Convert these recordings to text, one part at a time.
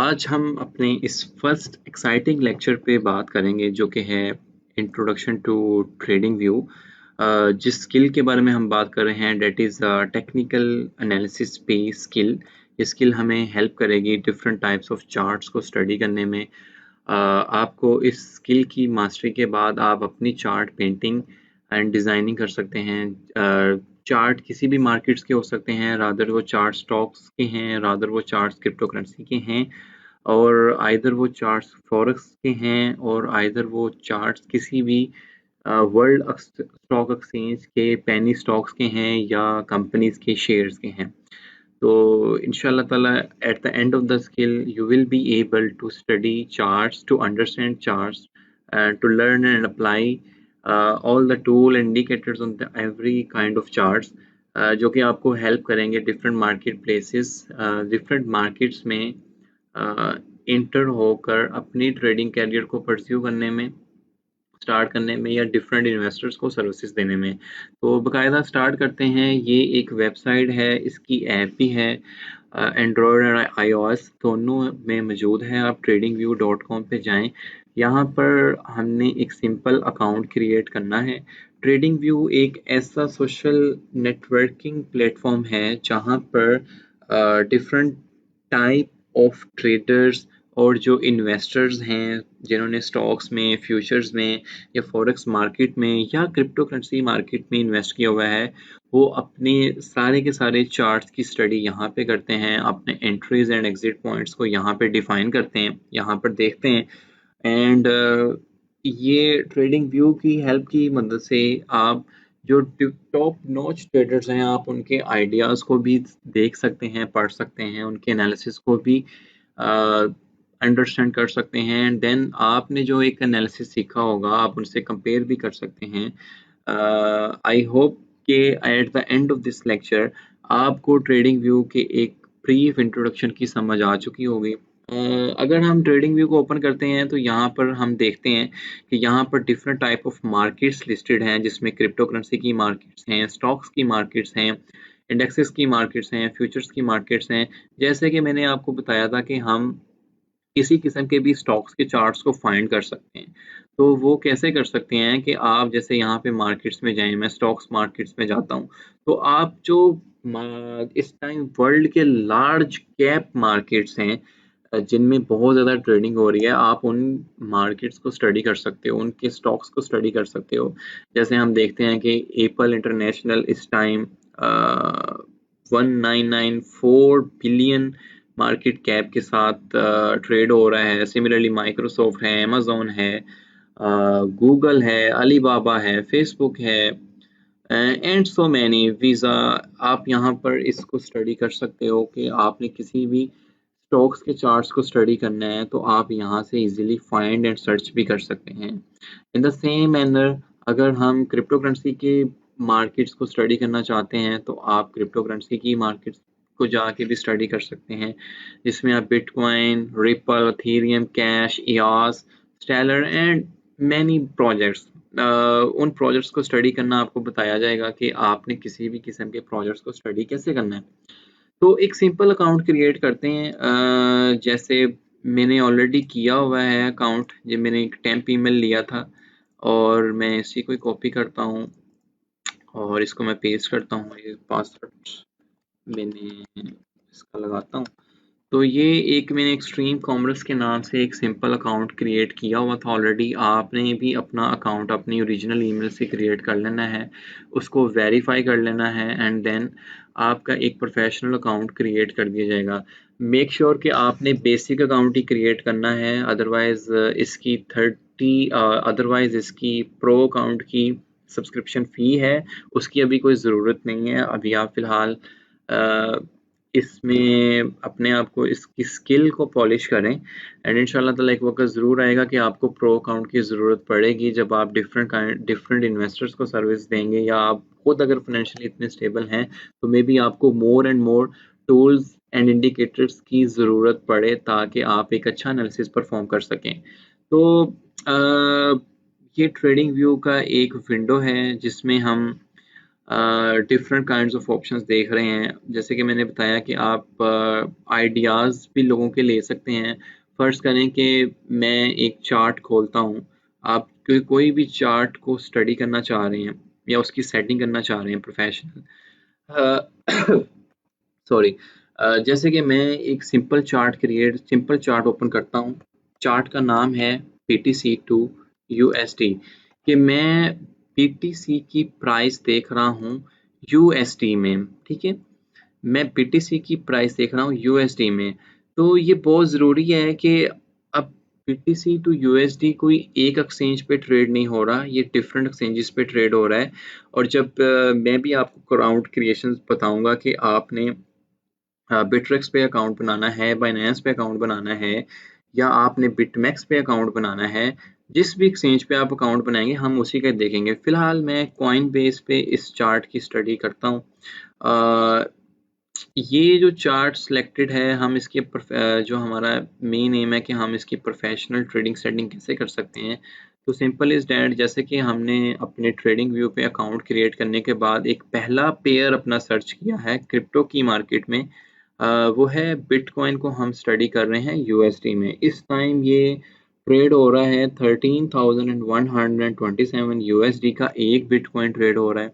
आज हम अपने इस फर्स्ट एक्साइटिंग लेक्चर पे बात करेंगे जो कि है इंट्रोडक्शन टू ट्रेडिंग व्यू। जिस स्किल के बारे में हम बात कर रहे हैं डेट इज़ टेक्निकल एनालिसिस पे स्किल। ये स्किल हमें हेल्प करेगी डिफरेंट टाइप्स ऑफ चार्ट्स को स्टडी करने में। आपको इस स्किल की मास्टरी के बाद आप अपनी चार्ट पेंटिंग एंड डिज़ाइनिंग कर सकते हैं। चार्ट किसी भी मार्केट्स के हो सकते हैं, रादर वो चार्ट स्टॉक्स के हैं, रादर वो चार्ट्स क्रिप्टो करेंसी के हैं, और आइदर वो चार्ट्स फॉरेक्स के हैं, और आइदर वो चार्ट्स किसी भी वर्ल्ड स्टॉक एक्सचेंज के पेनी स्टॉक्स के हैं या कंपनीज के शेयर्स के हैं। तो इंशाल्लाह ताला at the end of the skill you will be able to study charts, to understand charts, to learn and apply all the tool indicators on the every kind of charts, जो कि आपको help करेंगे different market places, different markets में inter होकर अपनी trading career को pursue करने में, स्टार्ट करने में, या डिफरेंट इन्वेस्टर्स को सर्विसेज देने में। तो बाकायदा स्टार्ट करते हैं। ये एक वेबसाइट है, इसकी ऐप भी है, एंड्रॉयड और iOS दोनों में मौजूद है। आप tradingview.com पे जाएं। यहाँ पर हमने एक सिंपल अकाउंट क्रिएट करना है। ट्रेडिंग व्यू एक ऐसा सोशल नेटवर्किंग प्लेटफॉर्म है जहाँ पर डिफरेंट टाइप ऑफ ट्रेडर्स और जो इन्वेस्टर्स हैं जिन्होंने स्टॉक्स में, फ्यूचर्स में, या फॉरेक्स मार्केट में, या क्रिप्टो करेंसी मार्केट में इन्वेस्ट किया हुआ है, वो अपने सारे के सारे चार्ट्स की स्टडी यहाँ पे करते हैं, अपने एंट्रीज एंड एग्जिट पॉइंट्स को यहाँ पे डिफाइन करते हैं, यहाँ पर देखते हैं। एंड ये ट्रेडिंग व्यू की हेल्प की मदद से आप जो टॉप नॉच ट्रेडर्स हैं, आप उनके आइडियाज़ को भी देख सकते हैं, पढ़ सकते हैं, उनके एनालिसिस को भी अंडरस्टैंड कर सकते हैं। एंड देन आपने जो एक एनालिसिस सीखा होगा आप उनसे कंपेयर भी कर सकते हैं। आई होप कि at the end of this lecture आपको ट्रेडिंग व्यू के एक ब्रीफ इंट्रोडक्शन की समझ आ चुकी होगी। अगर हम ट्रेडिंग व्यू को ओपन करते हैं तो यहाँ पर हम देखते हैं कि यहाँ पर different type of markets listed हैं, जिसमें क्रिप्टो करेंसी की मार्केट्स हैं, स्टॉक्स की मार्केट्स हैं, इंडेक्सेस की मार्केट्स हैं, फ्यूचर्स की मार्केट्स हैं। जैसे कि मैंने आपको बताया था कि हम किसी किस्म के भी स्टॉक्स के चार्ट्स को फाइंड कर सकते हैं। तो वो कैसे कर सकते हैं कि आप जैसे यहाँ पे मार्केट्स में जाएं, मैं स्टॉक्स मार्केट्स में जाता हूँ, तो आप जो इस टाइम वर्ल्ड के लार्ज कैप मार्केट्स हैं जिनमें बहुत ज़्यादा ट्रेडिंग हो रही है, आप उन मार्केट्स को स्टडी कर सकते हो, उनके स्टॉक्स को स्टडी कर सकते हो। जैसे हम देखते हैं कि एप्पल इंटरनेशनल इस टाइम 1994 बिलियन मार्केट कैप के साथ ट्रेड हो रहा है। सिमिलरली माइक्रोसॉफ्ट है, अमेजोन है, गूगल है, अलीबाबा है, फेसबुक है, एंड सो मैनी, वीज़ा। आप यहाँ पर इसको स्टडी कर सकते हो कि आपने किसी भी स्टॉक्स के चार्ट्स को स्टडी करना है तो आप यहाँ से इजीली फाइंड एंड सर्च भी कर सकते हैं। इन द सेम मैनर अगर हम क्रिप्टो करेंसी के मार्केट्स को स्टडी करना चाहते हैं तो आप क्रिप्टो करेंसी की मार्केट्स को जाके भी स्टडी कर सकते हैं, जिसमें आप Bitcoin, Ripple, Ethereum cash, EOS, Stellar and many projects, उन प्रोजेक्ट्स को स्टडी करना आपको बताया जाएगा कि आपने किसी भी किस्म के प्रोजेक्ट्स को स्टडी कैसे करना है। तो एक सिंपल अकाउंट क्रिएट करते हैं। जैसे मैंने ऑलरेडी किया हुआ है अकाउंट, ये मैंने एक टेम्प ईमेल लिया था और मैं इसी को कॉपी करता हूँ और इसको मैं पेस्ट करता हूँ। ये पासवर्ड मैंने इसका लगाता हूँ। तो ये एक मैंने एक्सट्रीम कॉमर्स के नाम से एक सिंपल अकाउंट क्रिएट किया हुआ था ऑलरेडी। आपने भी अपना अकाउंट अपनी ओरिजिनल ईमेल से क्रिएट कर लेना है, उसको वेरीफाई कर लेना है, एंड देन आपका एक प्रोफेशनल अकाउंट क्रिएट कर दिया जाएगा। मेक श्योर कि आपने बेसिक अकाउंट ही क्रिएट करना है, अदरवाइज इसकी प्रो अकाउंट की सब्सक्रिप्शन फ़ी है, उसकी अभी कोई ज़रूरत नहीं है। अभी आप फ़िलहाल इसमें अपने आप को, इसकी स्किल को पॉलिश करें, एंड इंशाल्लाह ताला एक वक्त ज़रूर आएगा कि आपको प्रो अकाउंट की ज़रूरत पड़ेगी जब आप डिफरेंट इन्वेस्टर्स को सर्विस देंगे, या आप खुद अगर फाइनेंशियली इतने स्टेबल हैं तो मे बी आपको more and more tools and indicators की ज़रूरत पड़े ताकि आप एक अच्छा एनालिसिस परफॉर्म कर सकें। तो ये ट्रेडिंग व्यू का एक विंडो है जिसमें हम डिफरेंट काइंड्स ऑफ ऑप्शंस देख रहे हैं। जैसे कि मैंने बताया कि आप आइडियाज़ भी लोगों के ले सकते हैं। फ़र्ज़ करें कि मैं एक चार्ट खोलता हूँ, आप कोई भी चार्ट को स्टडी करना चाह रहे हैं या उसकी सेटिंग करना चाह रहे हैं प्रोफेशनल। सॉरी। जैसे कि मैं एक सिंपल चार्ट ओपन करता हूँ। चार्ट का नाम है BTC टू USD, कि मैं BTC की प्राइस देख रहा हूँ USD में, ठीक है। मैं BTC की प्राइस देख रहा हूँ USD में। तो ये बहुत ज़रूरी है कि अब BTC टू USD कोई एक एक्सचेंज पे ट्रेड नहीं हो रहा, ये डिफरेंट एक्सचेंजेस पे ट्रेड हो रहा है। और जब मैं भी आपको अकाउंट क्रिएशन बताऊंगा कि आपने बिटरेक्स पे अकाउंट बनाना है, बाइनेंस पे अकाउंट बनाना है, या आपने बिटमैक्स पे अकाउंट बनाना है, जिस भी एक्सचेंज पे आप अकाउंट बनाएंगे हम उसी का देखेंगे। फिलहाल मैं कॉइन बेस पे इस चार्ट की स्टडी करता हूँ। ये जो चार्ट सिलेक्टेड है, हम इसके जो हमारा मेन एम है कि हम इसकी प्रोफेशनल ट्रेडिंग सेटिंग कैसे कर सकते हैं। तो सिंपल इज डैट, जैसे कि हमने अपने ट्रेडिंग व्यू पे अकाउंट क्रिएट करने के बाद एक पहला पेयर अपना सर्च किया है क्रिप्टो की मार्केट में, वो है बिटकॉइन को हम स्टडी कर रहे हैं USD में। इस टाइम ये ट्रेड हो रहा है 13,127 USD का एक बिटकॉइन ट्रेड हो रहा है।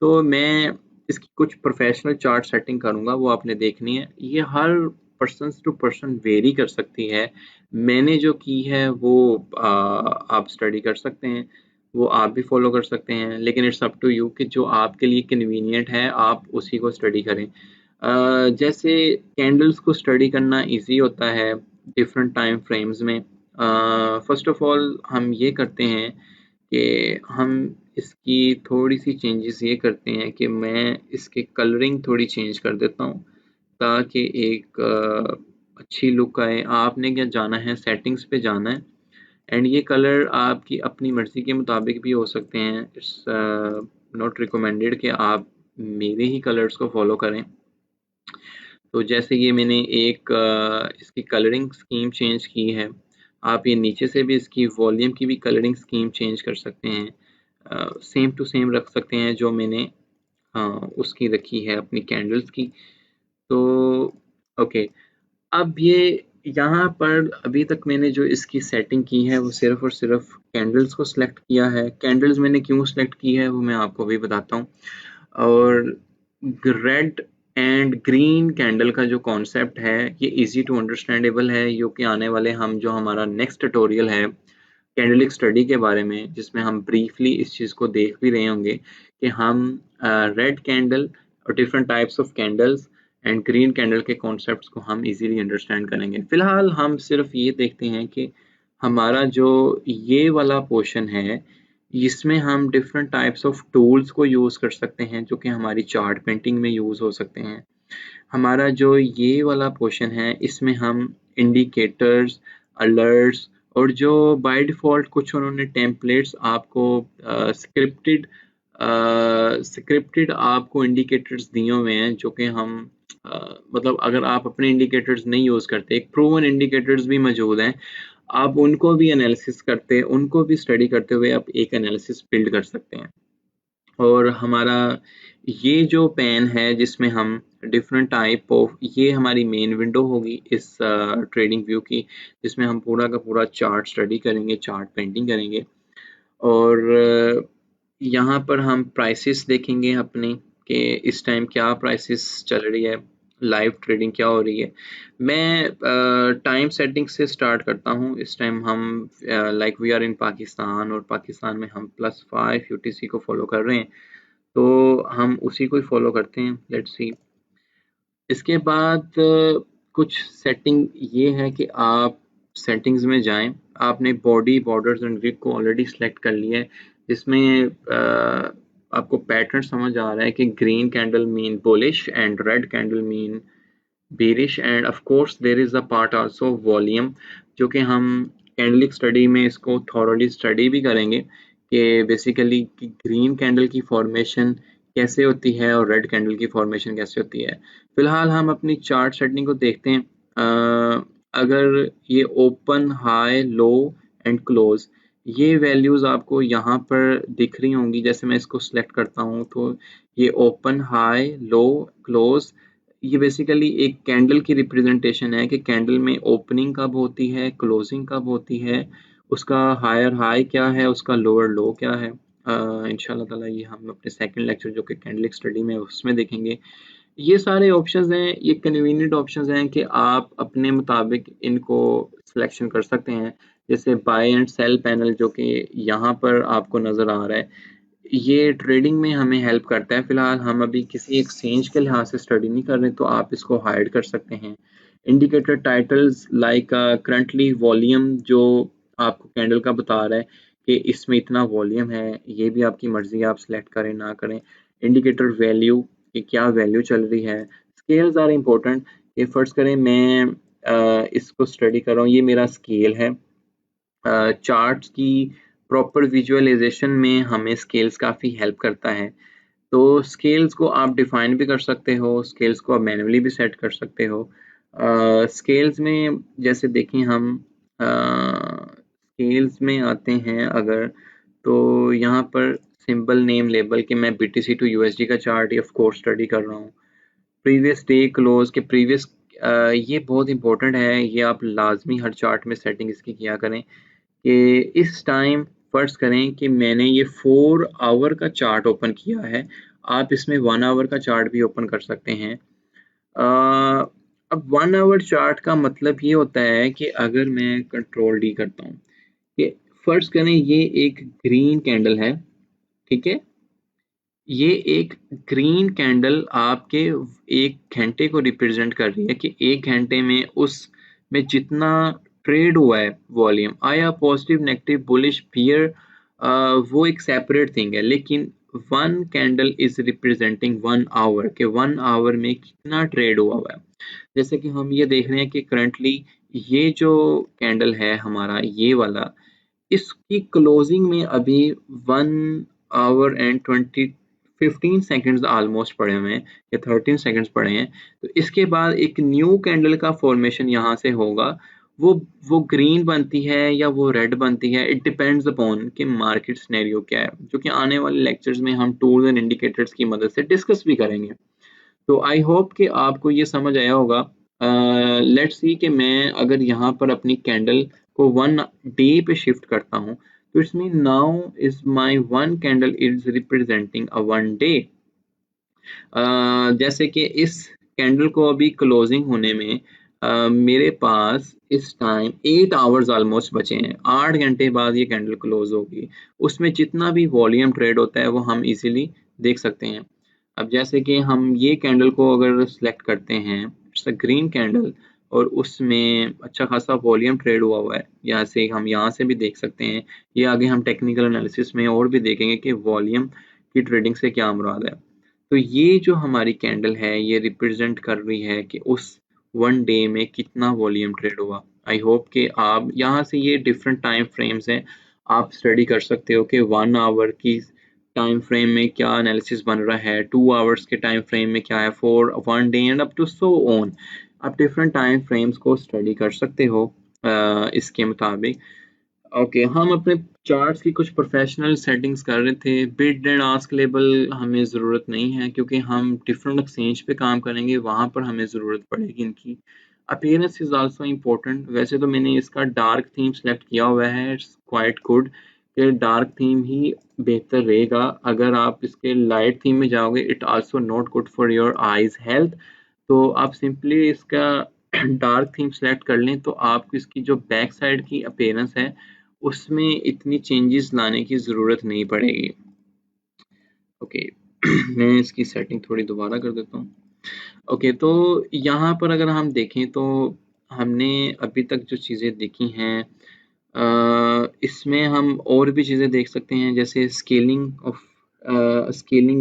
तो मैं इसकी कुछ प्रोफेशनल चार्ट सेटिंग करूंगा, वो आपने देखनी है। ये हर पर्सन टू पर्सन वेरी कर सकती है। मैंने जो की है वो आप स्टडी कर सकते हैं, वो आप भी फॉलो कर सकते हैं, लेकिन इट्स अप टू यू कि जो आपके लिए कन्वीनियंट है आप उसी को स्टडी करें। जैसे कैंडल्स को स्टडी करना इजी होता है डिफरेंट टाइम फ्रेम्स में। फर्स्ट ऑफ ऑल हम ये करते हैं कि हम इसकी थोड़ी सी चेंजेस ये करते हैं कि मैं इसकी कलरिंग थोड़ी चेंज कर देता हूँ ताकि एक अच्छी लुक आए। आपने क्या जाना है, सेटिंग्स पे जाना है, एंड ये कलर आपकी अपनी मर्ज़ी के मुताबिक भी हो सकते हैं। इट्स नॉट रिकमेंडेड कि आप मेरे ही कलर्स को फॉलो करें। तो जैसे ये मैंने एक इसकी कलरिंग स्कीम चेंज की है, आप ये नीचे से भी इसकी वॉल्यूम की भी कलरिंग स्कीम चेंज कर सकते हैं। सेम टू सेम रख सकते हैं जो मैंने उसकी रखी है अपनी कैंडल्स की। तो ओके, अब ये यहाँ पर अभी तक मैंने जो इसकी सेटिंग की है वो सिर्फ और सिर्फ कैंडल्स को सिलेक्ट किया है। कैंडल्स मैंने क्यों सिलेक्ट की है वो मैं आपको भी बताता हूँ। और रेड एंड ग्रीन कैंडल का जो कॉन्सेप्ट है ये इजी टू अंडरस्टैंडेबल है, जो कि आने वाले हम जो हमारा नेक्स्ट ट्यूटोरियल है कैंडलिक स्टडी के बारे में, जिसमें हम ब्रीफली इस चीज़ को देख भी रहे होंगे कि हम रेड कैंडल और different types of candles and green candle के कॉन्सेप्ट्स को हम इजीली अंडरस्टैंड करेंगे। फिलहाल हम सिर्फ ये देखते हैं कि हमारा जो ये वाला पोर्शन है, इसमें हम डिफरेंट टाइप्स ऑफ टूल्स को यूज़ कर सकते हैं जो कि हमारी चार्ट पेंटिंग में यूज़ हो सकते हैं। हमारा जो ये वाला पोर्शन है इसमें हम इंडिकेटर्स, अलर्ट्स और जो बाय डिफ़ॉल्ट कुछ उन्होंने टेम्पलेट्स आपको स्क्रिप्टेड आपको इंडिकेटर्स दिए हुए हैं जो कि हम मतलब अगर आप अपने इंडिकेटर्स नहीं यूज़ करते, एक प्रूवन इंडिकेटर्स भी मौजूद हैं, आप उनको भी एनालिसिस करते, उनको भी स्टडी करते हुए आप एक एनालिसिस बिल्ड कर सकते हैं। और हमारा ये जो पेन है जिसमें हम डिफरेंट टाइप ऑफ, ये हमारी मेन विंडो होगी इस ट्रेडिंग व्यू की, जिसमें हम पूरा का पूरा चार्ट स्टडी करेंगे, चार्ट पेंटिंग करेंगे। और यहाँ पर हम प्राइसेस देखेंगे अपने कि इस टाइम क्या प्राइसेस चल रही है, लाइव ट्रेडिंग क्या हो रही है। मैं टाइम सेटिंग से स्टार्ट करता हूँ। इस टाइम हम like we are in Pakistan, और पाकिस्तान में हम +5 UTC को फॉलो कर रहे हैं, तो हम उसी को ही फॉलो करते हैं। Let's see. इसके बाद कुछ सेटिंग ये है कि आप सेटिंग्स में जाएं। आपने बॉडी, बॉर्डर्स एंड ग्रिड को ऑलरेडी सिलेक्ट कर लिया है, जिसमें आपको पैटर्न समझ आ रहा है कि green candle mean bullish and red candle mean bearish, and of course there is a part also volume, जो कि हम कैंडलिक स्टडी में इसको थॉरोली स्टडी भी करेंगे कि बेसिकली ग्रीन कैंडल की फॉर्मेशन कैसे होती है और रेड कैंडल की फॉर्मेशन कैसे होती है। फिलहाल हम अपनी चार्ट सेटिंग को देखते हैं। अगर ये open, high, low and close, ये वैल्यूज़ आपको यहाँ पर दिख रही होंगी। जैसे मैं इसको सिलेक्ट करता हूँ तो ये ओपन, हाई, लो, क्लोज, ये बेसिकली एक कैंडल की रिप्रेजेंटेशन है कि कैंडल में ओपनिंग कब होती है, क्लोजिंग कब होती है, उसका हायर हाई क्या है, उसका लोअर लो क्या है। इंशाल्लाह ताला ये हम अपने सेकंड लेक्चर जो कि कैंडलिक स्टडी में उसमें देखेंगे। ये सारे ऑप्शंस हैं, ये कन्वीनियंट ऑप्शंस हैं कि आप अपने मुताबिक इनको सिलेक्शन कर सकते हैं। जैसे बाय एंड सेल पैनल जो कि यहाँ पर आपको नज़र आ रहा है, ये ट्रेडिंग में हमें हेल्प करता है। फिलहाल हम अभी किसी एक्सचेंज के लिहाज से स्टडी नहीं कर रहे, तो आप इसको हाइड कर सकते हैं। Indicator titles like currently volume जो आपको कैंडल का बता रहा है कि इसमें इतना वॉल्यूम है, ये भी आपकी मर्जी है, आप सिलेक्ट करें ना करें। इंडिकेटर वैल्यू कि क्या वैल्यू चल रही है। Scales are important. ये फर्स्ट करें मैं इसको स्टडी कर रहा हूँ, ये मेरा स्केल है। चार्ट्स की प्रॉपर विजुअलाइजेशन में हमें स्केल्स काफ़ी हेल्प करता है। तो स्केल्स को आप डिफाइन भी कर सकते हो, स्केल्स को आप मैन्युअली भी सेट कर सकते हो। स्केल्स में जैसे देखें हम स्केल्स में आते हैं अगर, तो यहाँ पर सिंबल नेम लेबल कि मैं BTC टू USD का चार्ट ऑफ कोर्स स्टडी कर रहा हूँ। प्रीवियस डे क्लोज के प्रीवियस, ये बहुत इंपॉर्टेंट है, ये आप लाजमी हर चार्ट में सेटिंग इसकी किया करें कि इस टाइम फर्ज करें कि मैंने ये 4 आवर का चार्ट ओपन किया है। आप इसमें 1 आवर का चार्ट भी ओपन कर सकते हैं। अब 1 आवर चार्ट का मतलब ये होता है कि अगर मैं कंट्रोल डी करता हूँ कि फर्ज करें ये एक ग्रीन कैंडल है, ठीक है। ये एक ग्रीन कैंडल आपके 1 घंटे को रिप्रेजेंट कर रही है कि 1 घंटे में उसमें जितना ट्रेड हुआ है, वॉल्यूम आया, पॉजिटिव, नेगेटिव, बुलिश, बियर, वो एक सेपरेट थिंग है। लेकिन 1 कैंडल इज रिप्रेजेंटिंग 1 आवर के 1 आवर में कितना ट्रेड हुआ है। जैसे कि हम ये देख रहे हैं कि करंटली ये जो कैंडल है हमारा, ये वाला, इसकी क्लोजिंग में अभी 1 आवर एंड 15 सेकंड्स ऑलमोस्ट पड़े हुए हैं या 13 सेकंड्स पड़े हैं। तो इसके बाद एक न्यू कैंडल का फॉर्मेशन यहाँ से होगा। वो वो ग्रीन बनती है या वो रेड बनती है, इट डिपेंड्स अपॉन कि मार्केट सिनेरियो क्या है, जो कि आने वाले लेक्चर्स में हम टूल्स एंड इंडिकेटर्स की मदद से डिस्कस भी करेंगे। तो आई होप कि आपको ये समझ आया होगा। लेट्स सी कि मैं अगर यहाँ पर अपनी कैंडल को 1 डे पे शिफ्ट करता हूँ, तो it's mean now is my 1 candle is representing a 1 day. जैसे कि इस कैंडल को अभी क्लोजिंग होने में मेरे पास इस टाइम 8 आवर्स ऑलमोस्ट बचे हैं। 8 घंटे बाद ये कैंडल क्लोज होगी। उसमें जितना भी वॉल्यूम ट्रेड होता है वो हम इजीली देख सकते हैं। अब जैसे कि हम ये कैंडल को अगर सिलेक्ट करते हैं, इट्स अ ग्रीन कैंडल, और उसमें अच्छा खासा वॉल्यूम ट्रेड हुआ है, यहाँ से हम यहाँ से भी देख सकते हैं। ये आगे हम टेक्निकल एनालिसिस में और भी देखेंगे कि वॉल्यूम की ट्रेडिंग से क्या मुराद है। तो ये जो हमारी कैंडल है ये रिप्रेजेंट कर रही है कि उस 1 डे में कितना वॉल्यूम ट्रेड हुआ। आई होप कि आप यहाँ से ये डिफरेंट टाइम फ्रेम्स हैं, आप स्टडी कर सकते हो कि 1 आवर की टाइम फ्रेम में क्या एनालिसिस बन रहा है, 2 आवर्स के टाइम फ्रेम में क्या है, 4 1 day and up to so on. आप डिफरेंट टाइम फ्रेम्स को स्टडी कर सकते हो इसके मुताबिक। ओके, हम अपने चार्ट्स की कुछ प्रोफेशनल सेटिंग्स कर रहे थे। बिड एंड आस्क लेबल हमें ज़रूरत नहीं है, क्योंकि हम डिफरेंट एक्सचेंज पे काम करेंगे, वहाँ पर हमें ज़रूरत पड़ेगी इनकी। Appearance is also important. वैसे तो मैंने इसका डार्क थीम सेलेक्ट किया हुआ है, इट्स क्वाइट गुड कि डार्क थीम ही बेहतर रहेगा। अगर आप इसके लाइट थीम में जाओगे, it also not good for your eyes health. तो आप सिंपली इसका डार्क थीम सेलेक्ट कर लें, तो आपको इसकी जो बैक साइड की अपीयरेंस है उसमें इतनी चेंजेस लाने की ज़रूरत नहीं पड़ेगी। ओके, मैं इसकी सेटिंग थोड़ी दोबारा कर देता हूँ। ओके, तो यहाँ पर अगर हम देखें तो हमने अभी तक जो चीज़ें देखी हैं, इसमें हम और भी चीज़ें देख सकते हैं, जैसे स्केलिंग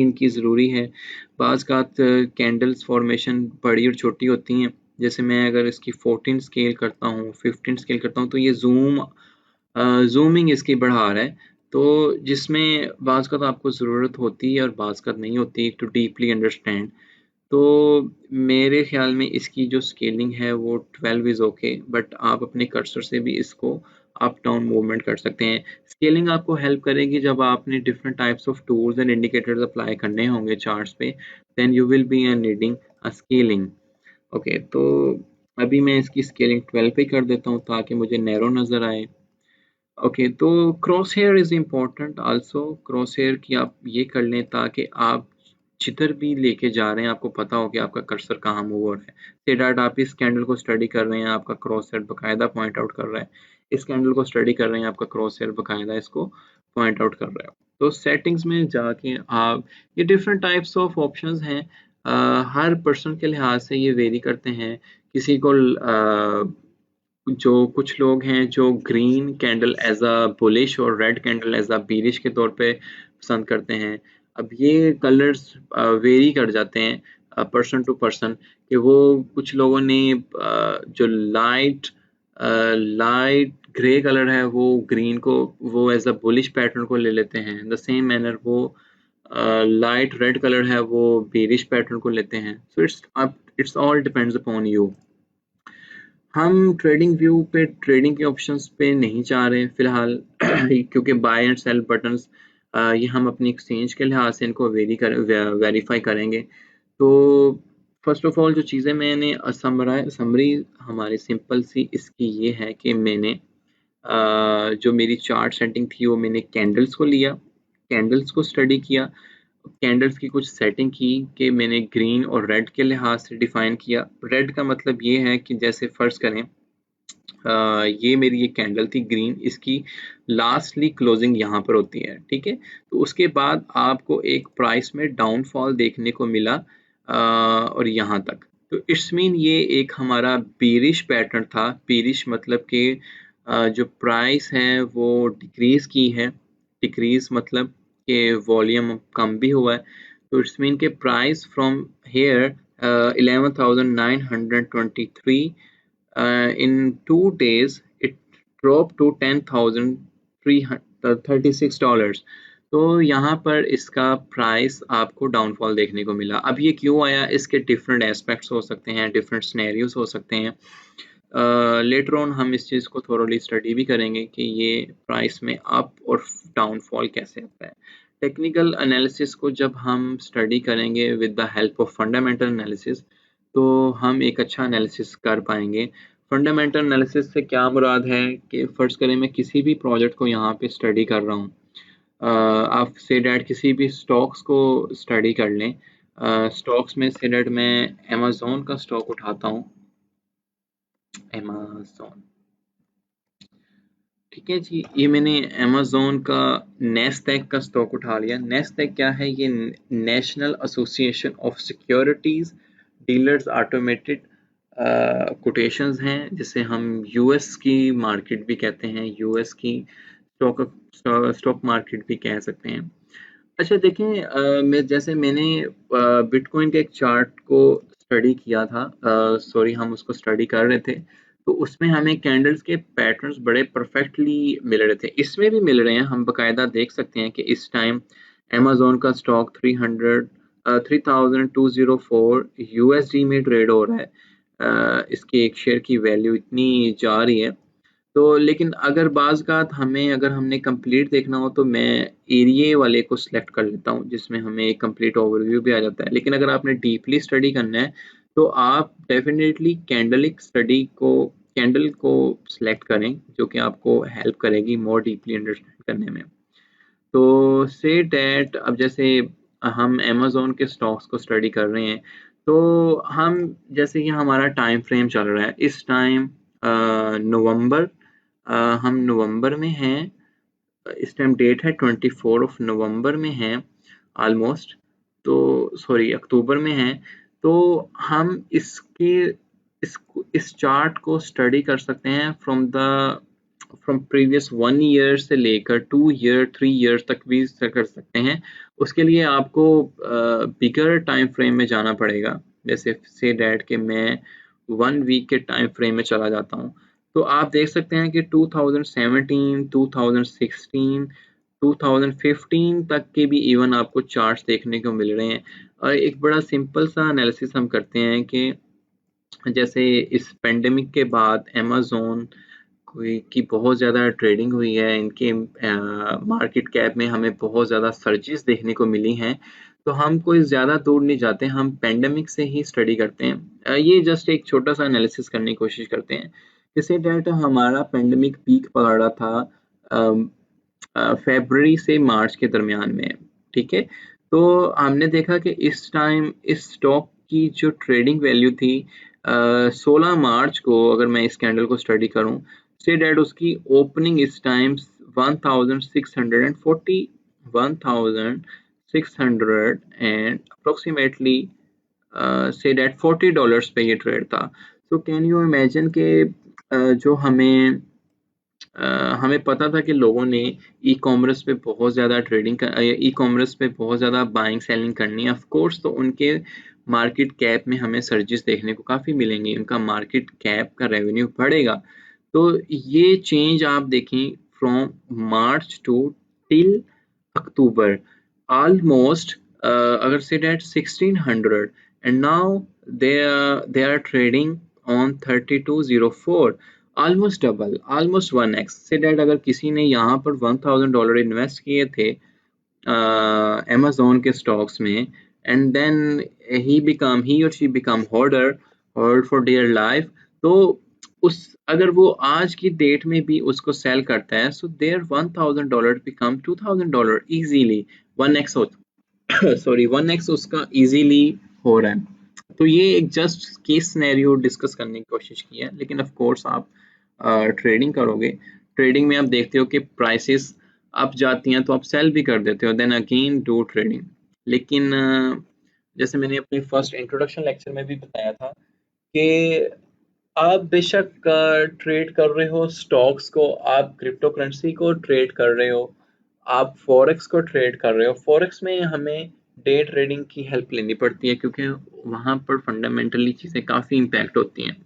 इनकी ज़रूरी है। बाज़ कैंडल्स फॉर्मेशन बड़ी और छोटी होती हैं। जैसे मैं अगर इसकी 14 स्केल करता हूँ, 15 स्केल करता हूँ, तो ये ज़ूमिंग इसकी बढ़ा रहा है। तो जिसमें बाज़ आपको ज़रूरत होती है और बाज़ नहीं होती टू डीपली अंडरस्टैंड। तो मेरे ख्याल में इसकी जो स्केलिंग है वो 12 इज़ ओके, बट आप अपने कर्सर से भी इसको अप डाउन मूवमेंट कर सकते हैं। स्केलिंग आपको हेल्प करेगी जब आपने different types of tools and indicators apply करने होंगे चार्ट्स पे, then you will be needing a scaling. Okay, तो अभी मैं इसकी स्केलिंग 12 पे कर देता हूँ ताकि मुझे नैरो नज़र आए। ओके, तो cross hair is important also. Cross hair की आप ये कर लें ताकि आप जिधर भी लेके जा रहे हैं आपको पता हो कि आपका कर्सर कहाँ मूव हो रहा है। से डैट आप इस कैंडल को स्टडी कर रहे हैं, आपका क्रॉस हेयर बाकायदा पॉइंट आउट कर रहा है। इस कैंडल को स्टडी कर रहे हैं, आपका क्रॉस हेयर बाकायदा इसको पॉइंट आउट कर रहा है। तो सेटिंग्स में जाके आप ये डिफरेंट टाइप्स ऑफ ऑप्शंस हैं। हर पर्सन के लिहाज से ये वेरी करते हैं। किसी को जो कुछ लोग हैं जो green candle as a bullish और red candle as a bearish के तौर पे पसंद करते हैं। अब ये कलर्स वेरी कर जाते हैं पर्सन टू पर्सन, कि वो कुछ लोगों ने जो लाइट ग्रे कलर है वो ग्रीन को वो एज अ बुलिश पैटर्न को ले लेते हैं। द सेम मैनर वो लाइट रेड कलर है वो बेरिश पैटर्न को लेते हैं। So it's all depends upon you. हम ट्रेडिंग व्यू पे ट्रेडिंग के ऑप्शंस पे नहीं जा रहे फिलहाल क्योंकि बाय एंड सेल बटन्स ये हम अपनी एक्सचेंज के लिहाज से इनको वेरीफाई करेंगे। तो फर्स्ट ऑफ ऑल जो चीज़ें मैंने समरी हमारी सिंपल सी इसकी ये है कि मैंने जो मेरी चार्ट सेटिंग थी वो मैंने कैंडल्स को लिया, कैंडल्स को स्टडी किया, कैंडल्स की कुछ सेटिंग की कि मैंने ग्रीन और रेड के लिहाज से डिफाइन किया। रेड का मतलब ये है कि जैसे फर्ज करें ये मेरी एक कैंडल थी ग्रीन, इसकी लास्टली क्लोजिंग यहाँ पर होती है, ठीक है। तो उसके बाद आपको एक प्राइस में डाउनफॉल देखने को मिला और यहाँ तक। तो इट्स मीन ये एक हमारा बेरिश पैटर्न था। बेरिश मतलब कि जो प्राइस है वो डिक्रीज की है। डिक्रीज मतलब कि वॉल्यूम कम भी हुआ है। तो इट्स मीन के price from here 11,923 in 2 days it dropped to $10,336। तो यहाँ पर इसका प्राइस आपको डाउनफॉल देखने को मिला। अब ये क्यों आया, इसके डिफरेंट एस्पेक्ट्स हो सकते हैं, डिफरेंट सिनेरियोज हो सकते हैं। लेटर ऑन हम इस चीज़ को थोरोली स्टडी भी करेंगे कि ये प्राइस में अप और डाउनफॉल कैसे आता है। टेक्निकल एनालिसिस को जब हम स्टडी करेंगे with the help of fundamental analysis तो हम एक अच्छा एनालिसिस कर पाएंगे। फंडामेंटल एनालिसिस से क्या मुराद है कि फ़र्ज़ करें मैं किसी भी प्रोजेक्ट को यहाँ पे स्टडी कर रहा हूँ। आप से डैट किसी भी स्टॉक्स को स्टडी कर लें। स्टॉक्स में से डैट मैं अमेज़ॉन का स्टॉक उठाता हूँ, अमेज़ॉन, ठीक है जी। ये मैंने अमेज़ॉन का नैस्डैक का स्टॉक उठा लिया। नैस्डैक क्या है, ये national association of securities dealers automated quotations हैं, जिसे हम यूएस की मार्केट भी कहते हैं, यूएस की स्टॉक मार्केट भी कह सकते हैं। अच्छा देखें, मैं जैसे मैंने बिटकॉइन के एक चार्ट को स्टडी किया था, सॉरी हम उसको स्टडी कर रहे थे, तो उसमें हमें कैंडल्स के पैटर्न्स बड़े परफेक्टली मिल रहे थे। इसमें भी मिल रहे हैं, हम बकायदा देख सकते हैं कि इस टाइम अमेज़ॉन का स्टॉक 3204 यूएसडी में ट्रेड हो रहा है। इसके एक शेयर की वैल्यू इतनी जा रही है। तो लेकिन अगर बाज़-औक़ात हमें अगर हमने कंप्लीट देखना हो तो मैं एरिया वाले को सिलेक्ट कर लेता हूँ, जिसमें हमें एक कंप्लीट ओवरव्यू भी आ जाता है। लेकिन अगर आपने डीपली स्टडी करना है तो आप डेफिनेटली कैंडल को सिलेक्ट करें, जो कि आपको हेल्प करेगी मोर डीपली अंडरस्टैंड करने में। तो से दैट अब जैसे हम अमेज़ॉन के स्टॉक्स को स्टडी कर रहे हैं, तो हम जैसे कि हमारा टाइम फ्रेम चल रहा है इस टाइम नवंबर, हम नवंबर में हैं, इस टाइम डेट है 24 नवंबर में हैं ऑलमोस्ट, तो सॉरी अक्टूबर में हैं। तो हम इस चार्ट को स्टडी कर सकते हैं फ्रॉम प्रीवियस 1 ईयर से लेकर 2 ईयर 3 ईयर्स तक भी कर सकते हैं। उसके लिए आपको बिगर टाइम फ्रेम में जाना पड़ेगा, जैसे से डैट कि मैं 1 वीक के टाइम फ्रेम में चला जाता हूँ। तो आप देख सकते हैं कि 2017, 2016, 2015 तक के भी इवन आपको चार्ट्स देखने को मिल रहे हैं। और एक बड़ा सिंपल सा एनालिसिस हम करते हैं कि जैसे इस पेंडेमिक के बाद अमेज़ॉन कोई की बहुत ज़्यादा ट्रेडिंग हुई है, इनके मार्केट कैप में हमें बहुत ज़्यादा सर्जेस देखने को मिली हैं, तो हम कोई ज़्यादा दूर नहीं जाते, हम पेंडेमिक से ही स्टडी करते हैं। ये जस्ट एक छोटा सा एनालिसिस करने की कोशिश करते हैं। जैसे डेट हमारा पेंडेमिक पीक पकड़ा था फरवरी से मार्च के दरमियान में, ठीक है। तो हमने देखा कि इस टाइम इस स्टॉक की जो ट्रेडिंग वैल्यू थी 16 मार्च को, अगर मैं इस कैंडल को स्टडी करूं, से डेट उसकी ओपनिंग इस टाइम 1640 1600 एंड अप्रोक्सीमेटली से डेट $40 पे ये ट्रेड था। तो कैन यू इमेजिन के जो हमें पता था कि लोगों ने ई कॉमर्स पे बहुत ज़्यादा ई कॉमर्स पे बहुत ज़्यादा बाइंग सेलिंग करनी है ऑफ कोर्स, तो उनके मार्केट कैप में हमें सर्जिस देखने को काफ़ी मिलेंगी, उनका मार्केट कैप का रेवेन्यू बढ़ेगा। तो ये चेंज आप देखें from March two till October, almost अगर से date 1600 and now they are trading on 3204, almost double, almost 1x। से डेट अगर किसी ने यहाँ पर $1000 इन्वेस्ट किए थे Amazon के स्टॉक्स में, and then he or she become hoard for dear life, तो उस अगर वो आज की डेट में भी उसको सेल करता है, so their $1000 become $2000 easily, 1x हो सॉरी 1x उसका इजीली हो रहा है। तो ये एक जस्ट केस सिनेरियो डिस्कस करने की कोशिश की है, लेकिन ऑफ कोर्स आप ट्रेडिंग करोगे, ट्रेडिंग में आप देखते हो कि प्राइसेस अप जाती हैं तो आप सेल भी कर देते हो, देन अगेन डू ट्रेडिंग। लेकिन जैसे मैंने अपने फर्स्ट इंट्रोडक्शन लेक्चर में भी बताया था कि आप बेशक ट्रेड कर रहे हो स्टॉक्स को, आप क्रिप्टो करेंसी को ट्रेड कर रहे हो, आप फॉरेक्स को ट्रेड कर रहे हो, फॉरेक्स में हमें डे ट्रेडिंग की हेल्प लेनी पड़ती है क्योंकि वहां पर फंडामेंटली चीज़ें काफ़ी इम्पैक्ट होती हैं।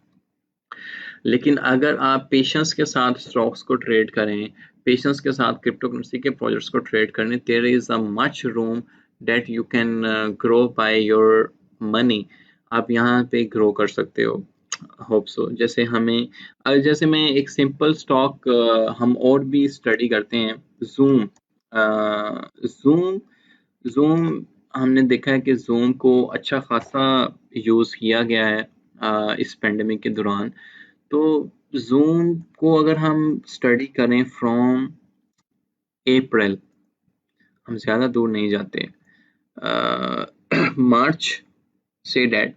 लेकिन अगर आप पेशेंस के साथ स्टॉक्स को ट्रेड करें, पेशेंस के साथ क्रिप्टो करेंसी के प्रोजेक्ट्स को ट्रेड करें, there is a much room that you can grow by your money. आप यहाँ पे ग्रो कर सकते हो, होप सो। जैसे मैं एक सिंपल स्टॉक हम और भी स्टडी करते हैं, जूम। जूम जूम हमने देखा है कि जूम को अच्छा खासा यूज़ किया गया है इस पेंडेमिक के दौरान। तो जूम को अगर हम स्टडी करें फ्रॉम अप्रैल, हम ज़्यादा दूर नहीं जाते, मार्च से डेट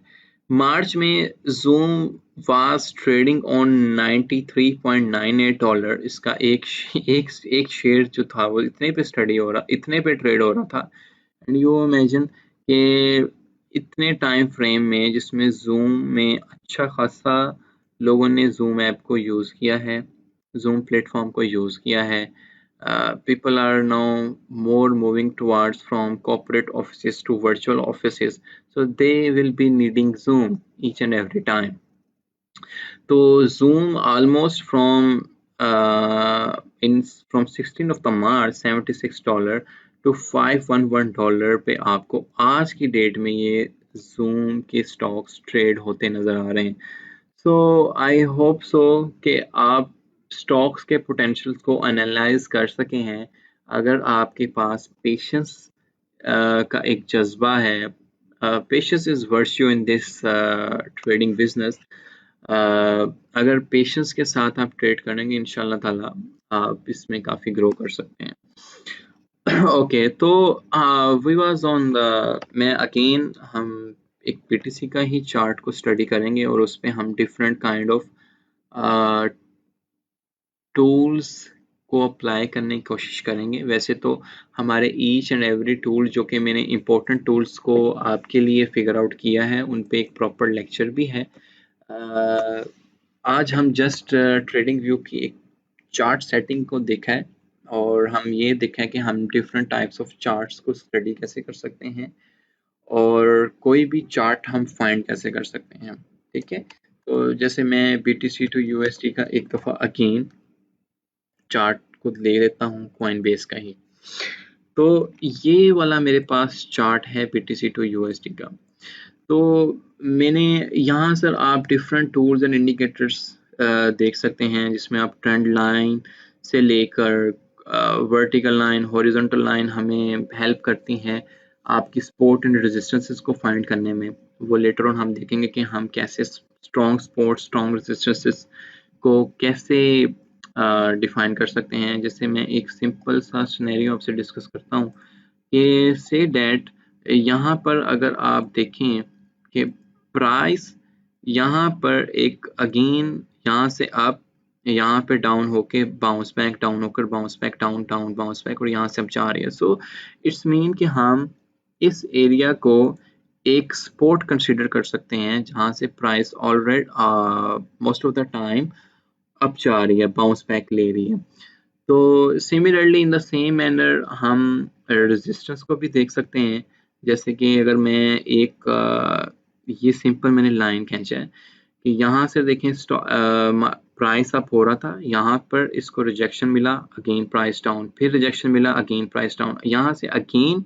मार्च में जूम वाज ट्रेडिंग ऑन $93.98। इसका एक शेयर जो था वो इतने पे ट्रेड हो रहा था। एंड यू इमेजिन कि इतने टाइम फ्रेम में जिसमें जूम में अच्छा खासा लोगों ने जूम ऐप को यूज़ किया है, जूम प्लेटफॉर्म को यूज़ किया है। People are now more moving towards from corporate offices to virtual offices, so they will be needing Zoom each and every time. So Zoom almost from 16th of the March $76 to $511 पे आपको आज की date में ये Zoom के stocks trade होते नजर आ रहे हैं। सो आई होप सो कि आप स्टॉक्स के पोटेंशियल को एनालाइज कर सके हैं। अगर आपके पास पेशेंस का एक जज्बा है, patience is virtue in this trading business. अगर पेशेंस के साथ आप ट्रेड करेंगे इंशाल्लाह ताला आप इसमें काफ़ी ग्रो कर सकते हैं। ओके तो वी वाज ऑन द मैं अगेन हम एक पीटीसी का ही चार्ट को स्टडी करेंगे और उस पर हम डिफरेंट काइंड ऑफ टूल्स को अप्लाई करने की कोशिश करेंगे। वैसे तो हमारे ईच एंड एवरी टूल जो कि मैंने इम्पोर्टेंट टूल्स को आपके लिए फिगर आउट किया है उन पे एक प्रॉपर लेक्चर भी है। आज हम जस्ट ट्रेडिंग व्यू की एक चार्ट सेटिंग को देखा है और हम ये देखा है कि हम डिफरेंट टाइप्स ऑफ चार्ट्स को स्टडी कैसे कर सकते हैं और कोई भी चार्ट हम फाइंड कैसे कर सकते हैं, ठीक है। तो जैसे मैं BTC to USD का एक दफ़ा अगेन चार्ट को ले लेता हूँ कॉइन बेस का ही। तो ये वाला मेरे पास चार्ट है BTC to USD का। तो मैंने यहाँ सर आप डिफरेंट टूल्स एंड इंडिकेटर्स देख सकते हैं जिसमें आप ट्रेंड लाइन से लेकर वर्टिकल लाइन, हॉरिजॉन्टल लाइन हमें हेल्प करती हैं आपकी सपोर्ट एंड रेजिस्टेंसेस को फाइंड करने में। वो लेटर ऑन हम देखेंगे कि हम कैसे स्ट्रॉन्ग सपोर्ट, स्ट्रॉन्ग रेजिस्टेंसेस को कैसे डिफाइन कर सकते हैं। जैसे मैं एक सिंपल सा सिनेरियो आपसे डिस्कस करता हूँ कि से डैट यहाँ पर अगर आप देखें कि प्राइस यहाँ पर एक अगेन यहाँ से अप, यहाँ पे डाउन होके बाउंस बैक, डाउन होकर bounce back, down down bounce back, और यहाँ से अब जा रही है। सो इट्स मीन कि हम इस एरिया को एक सपोर्ट कंसीडर कर सकते हैं जहाँ से price already most of the time up जा रही है, बाउंस बैक ले रही है। तो similarly in the same manner हम रेजिस्टेंस को भी देख सकते हैं। जैसे कि अगर मैं एक ये सिंपल मैंने लाइन खींचा है कि यहाँ से देखें प्राइस अप हो रहा था, यहाँ पर इसको रिजेक्शन मिला, अगेन प्राइस डाउन, फिर रिजेक्शन मिला, अगेन प्राइस डाउन, यहाँ से अगेन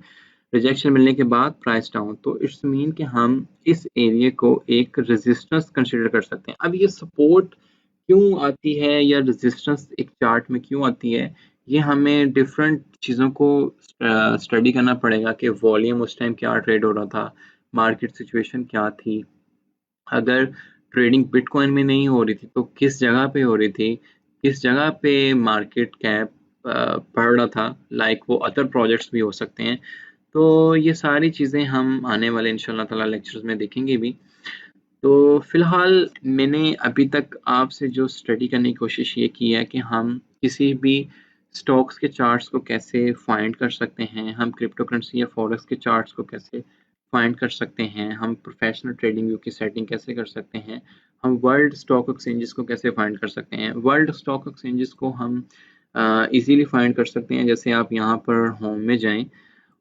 रिजेक्शन मिलने के बाद प्राइस डाउन। तो इट्स मीन कि हम इस एरिया को एक रेजिस्टेंस कंसीडर कर सकते हैं। अब ये सपोर्ट क्यों आती है या रेजिस्टेंस एक चार्ट में क्यों आती है, ये हमें डिफरेंट चीज़ों को स्टडी करना पड़ेगा कि वॉल्यूम उस टाइम क्या ट्रेड हो रहा था, मार्केट सिचुएशन क्या थी, अगर ट्रेडिंग बिटकॉइन में नहीं हो रही थी तो किस जगह पे हो रही थी, किस जगह पे मार्केट कैप बढ़ रहा था, लाइक वो अदर प्रोजेक्ट्स भी हो सकते हैं। तो ये सारी चीज़ें हम आने वाले इंशाल्लाह ताला लेक्चर्स में देखेंगे भी। तो फिलहाल मैंने अभी तक आपसे जो स्टडी करने की कोशिश ये की है कि हम किसी भी स्टॉक्स के चार्ट्स को कैसे फाइंड कर सकते हैं, हम क्रिप्टो करेंसी या फॉरेक्स के चार्ट्स को कैसे फाइंड कर सकते हैं, हम प्रोफेशनल ट्रेडिंग व्यू की सेटिंग कैसे कर सकते हैं, हम वर्ल्ड स्टॉक एक्सचेंजेस को कैसे फाइंड कर सकते हैं। वर्ल्ड स्टॉक एक्सचेंजेस को हम इजीली फाइंड कर सकते हैं। जैसे आप यहाँ पर होम में जाएं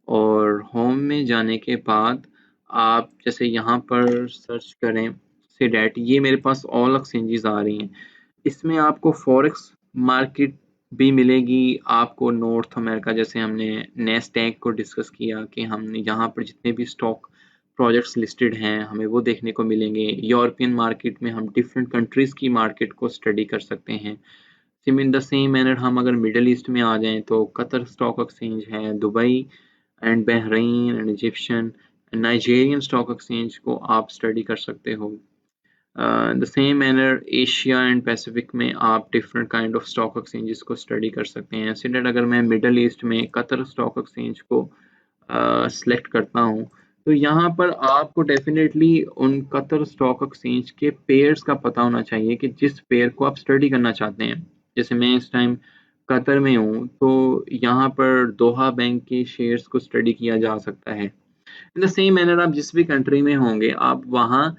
और होम में जाने के बाद आप जैसे यहाँ पर सर्च करें से डैट, ये मेरे पास ऑल एक्सचेंजेस आ रही हैं। इसमें आपको फॉरेक्स मार्केट भी मिलेगी, आपको नॉर्थ अमेरिका, जैसे हमने नेस्डैक को डिस्कस किया कि हमने यहाँ पर जितने भी स्टॉक प्रोजेक्ट्स लिस्टेड हैं हमें वो देखने को मिलेंगे। यूरोपियन मार्केट में हम डिफरेंट कंट्रीज़ की मार्केट को स्टडी कर सकते हैं। SIM in the same manner हम अगर मिडल ईस्ट में आ जाएं तो कतर स्टॉक एक्सचेंज है, Dubai and Bahrain and Egyptian Nigerian stock exchange को आप स्टडी कर सकते हो। The same manner Asia and Pacific में आप different kind of stock exchanges को स्टडी कर सकते हैं। सिमिलर अगर मैं मिडल ईस्ट में कतर स्टॉक एक्सचेंज को सिलेक्ट करता हूँ तो यहाँ पर आपको डेफिनेटली उन कतर स्टॉक एक्सचेंज के पेयर्स का पता होना चाहिए कि जिस पेयर को आप स्टडी करना चाहते हैं। जैसे मैं इस टाइम कतर में हूँ तो यहाँ पर दोहा बैंक के शेयर्स को स्टडी किया जा सकता है। इन द सेम मैनर आप जिस भी कंट्री में होंगे आप वहाँ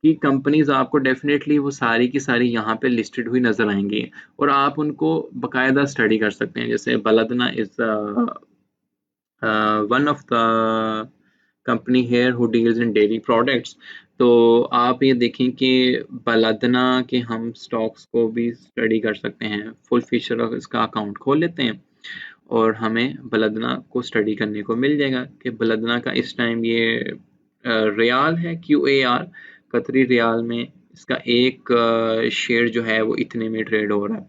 की कंपनीज आपको डेफिनेटली वो सारी की सारी यहाँ पे लिस्टेड हुई नजर आएंगी और आप उनको बकायदा स्टडी कर सकते हैं। जैसे बलदना is one of the company here who deals in dairy products. तो आप ये देखें कि बलदना के हम स्टॉक्स को भी स्टडी कर सकते हैं। फुल फीचर ऑफ इसका अकाउंट खोल लेते हैं और हमें बलदना को स्टडी करने को मिल जाएगा कि बलदना का इस टाइम ये रियाल है, QAR कतरी रियाल में इसका एक शेयर जो है वो इतने में ट्रेड हो रहा है।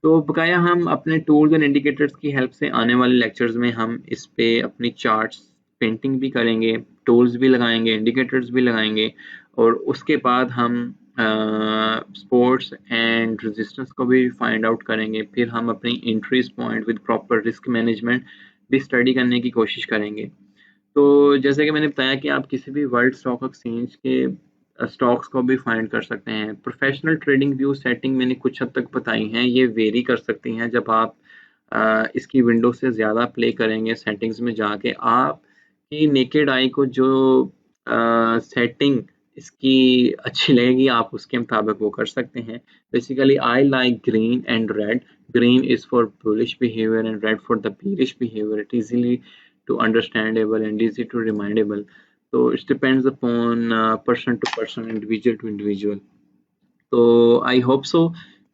तो बकाया हम अपने टूल्स एंड इंडिकेटर्स की हेल्प से आने वाले लेक्चर्स में हम इस पे अपनी चार्ट्स पेंटिंग भी करेंगे, टूल्स भी लगाएंगे, इंडिकेटर्स भी लगाएंगे और उसके बाद हम सपोर्ट्स एंड रेजिस्टेंस को भी फाइंड आउट करेंगे। फिर हम अपनी entries point with proper risk management भी स्टडी करने की कोशिश करेंगे। तो जैसे कि मैंने बताया कि आप किसी भी वर्ल्ड स्टॉक एक्सचेंज के स्टॉक्स को भी फाइंड कर सकते हैं। प्रोफेशनल ट्रेडिंग व्यू सेटिंग मैंने कुछ हद तक बताई हैं, ये वेरी कर सकती हैं। जब आप इसकी विंडो से ज़्यादा प्ले करेंगे सेटिंग्स में जाके, आपकी नेकेड आई को जो सेटिंग इसकी अच्छी लगेगी आप उसके मुताबिक वो कर सकते हैं। Basically I like green and red. Green is for bullish behaviour and red for the bearish behavior. It easily to understandable and easy to remindable. So it depends upon person to person, individual to individual. तो I hope so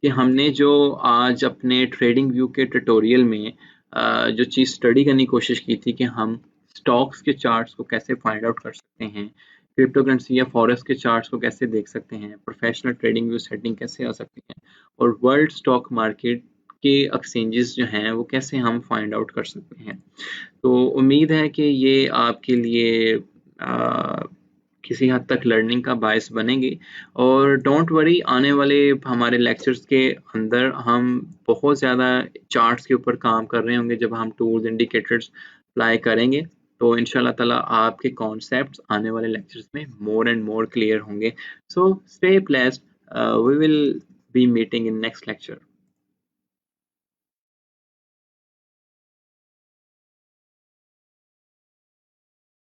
कि हमने जो आज अपने trading view के tutorial में जो चीज़ study करने की कोशिश की थी कि हम स्टॉक्स के चार्ट्स को कैसे फाइंड आउट कर सकते हैं क्रिप्टो करेंसी या फॉरेक्स के चार्ट्स को कैसे देख सकते हैं, प्रोफेशनल ट्रेडिंग व्यू सेटिंग कैसे आ सकती है, और वर्ल्ड स्टॉक मार्केट के एक्सचेंजेस जो हैं वो कैसे हम फाइंड आउट कर सकते हैं। तो उम्मीद है कि ये आपके लिए किसी हद तक लर्निंग का बायस बनेंगे। और डोंट वरी, आने वाले हमारे लेक्चर्स के अंदर हम बहुत ज़्यादा चार्ट्स के ऊपर काम कर रहे होंगे। जब हम टूल्स इंडिकेटर्स अप्लाई करेंगे तो इंशाल्लाह ताला आपके कॉन्सेप्ट्स आने वाले लेक्चर्स में मोर एंड मोर क्लियर होंगे। So stay blessed, we will be meeting in next lecture.